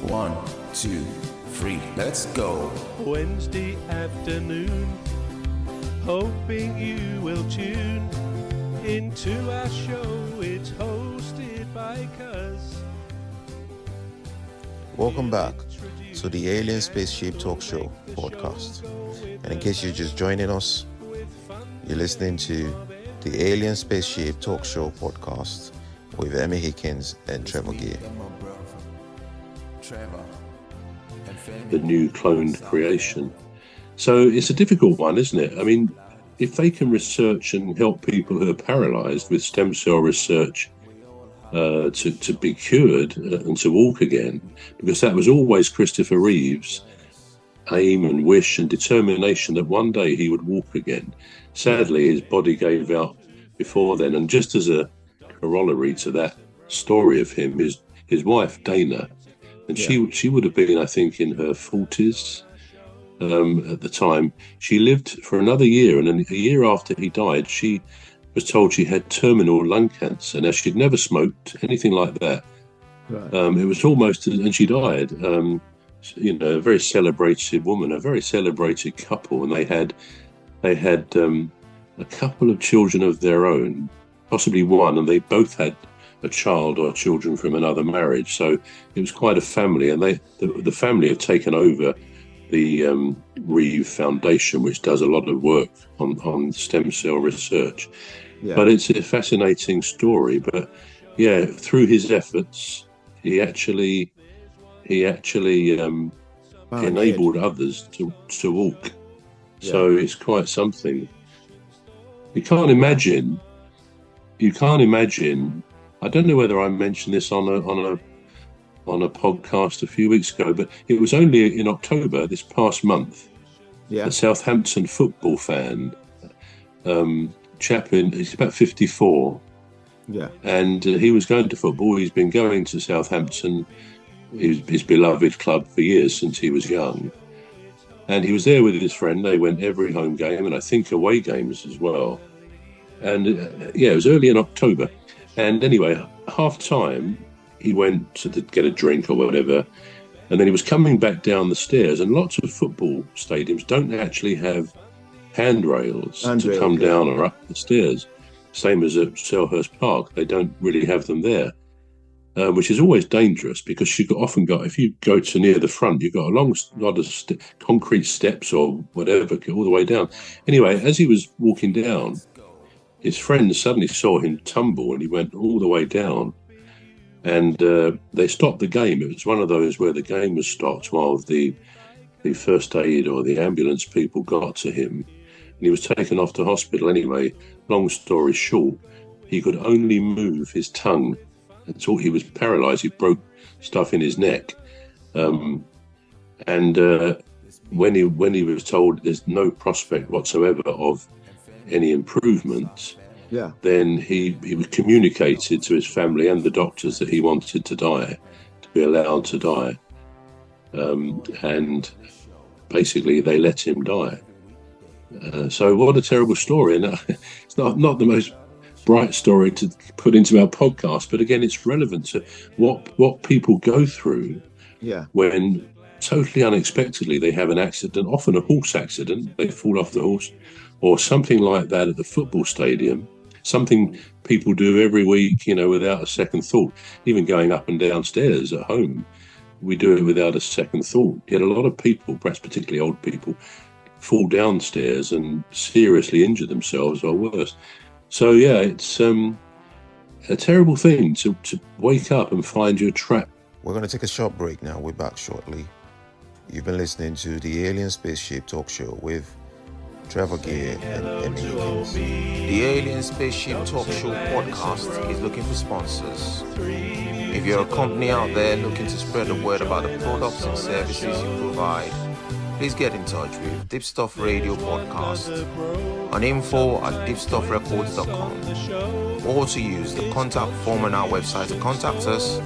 1, 2, 3, let's go. Wednesday afternoon, hoping you will tune into our show. It's hosted by Cuz. Welcome back to the Alien Spaceship Talk Show podcast. And in case you're just joining us, you're listening to the Alien Spaceship Talk Show podcast with Emmy, Hikins and Trevor. The new cloned creation. So it's a difficult one, isn't it? I mean, if they can research and help people who are paralyzed with stem cell research to be cured and to walk again, because that was always Christopher Reeve's aim and wish and determination that one day he would walk again. Sadly, his body gave out before then. And just as a corollary to that story of him, his wife, Dana, and she would have been, I think, in her 40s at the time. She lived for another year, and then a year after he died, she was told she had terminal lung cancer. Now, she'd never smoked, anything like that. Right. It was almost, and she died. A very celebrated woman, a very celebrated couple, and they had a couple of children of their own, possibly one, and they both had a child or children from another marriage. So it was quite a family, and the family have taken over the Reeve Foundation, which does a lot of work on stem cell research. Yeah. But it's a fascinating story. But yeah, through his efforts, he actually enabled others to walk. Yeah. So it's quite something. You can't imagine. I don't know whether I mentioned this on a podcast a few weeks ago, but it was only in October this past month. Yeah. A Southampton football fan, he's about 54. Yeah. And he was going to football. He's been going to Southampton, his beloved club, for years, since he was young. And he was there with his friend. They went every home game, and I think away games as well. And it was early in October. And anyway, half-time, he went to get a drink or whatever, and then he was coming back down the stairs. And lots of football stadiums don't actually have handrails to come down or up the stairs. Same as at Selhurst Park, they don't really have them there, which is always dangerous, because you've often got, if you go to near the front, you've got a long lot of concrete steps or whatever all the way down. Anyway, as he was walking down, his friend suddenly saw him tumble, and he went all the way down. And they stopped the game. It was one of those where the game was stopped while the first aid or the ambulance people got to him. And he was taken off to hospital anyway. Long story short, he could only move his tongue. And so he was paralyzed. He broke stuff in his neck. When he was told there's no prospect whatsoever of any improvement, then he was communicated to his family and the doctors that he wanted to die, to be allowed to die, and basically they let him die. So what a terrible story. And it's not the most bright story to put into our podcast, but again, it's relevant to what people go through when totally unexpectedly they have an accident, often a horse accident, they fall off the horse, or something like that at the football stadium, something people do every week, without a second thought. Even going up and down stairs at home, we do it without a second thought. Yet a lot of people, perhaps particularly old people, fall downstairs and seriously injure themselves or worse. So it's a terrible thing to wake up and find you're trapped. We're going to take a short break now. We're back shortly. You've been listening to the Alien Spaceship Talk Show with Trevor and Emmy. The Alien Spaceship Talk Show podcast is looking for sponsors. If you're a company out there looking to spread the word about the products and services you provide, please get in touch with Deepstuff Radio Podcast on info@deepstuffrecords.com, or to use the contact form on our website to contact us,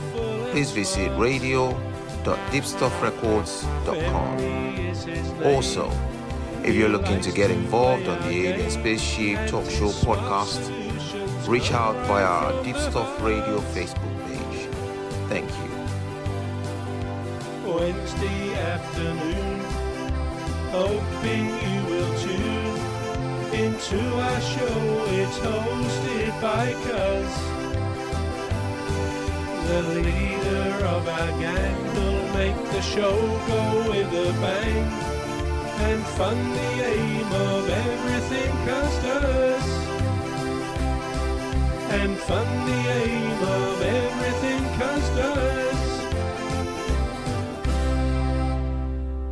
please visit radio.deepstuffrecords.com. Also, if you're looking to get involved on the Alien Spaceship Talk Show podcast, reach out via our Deepstuff Radio Facebook page. Thank you. Wednesday afternoon. Hoping you will tune into our show. It's hosted by Cuz. The leader of our gang will make the show go with a bang. And fund the aim of everything Cuz does. And fund the aim of everything Cuz does.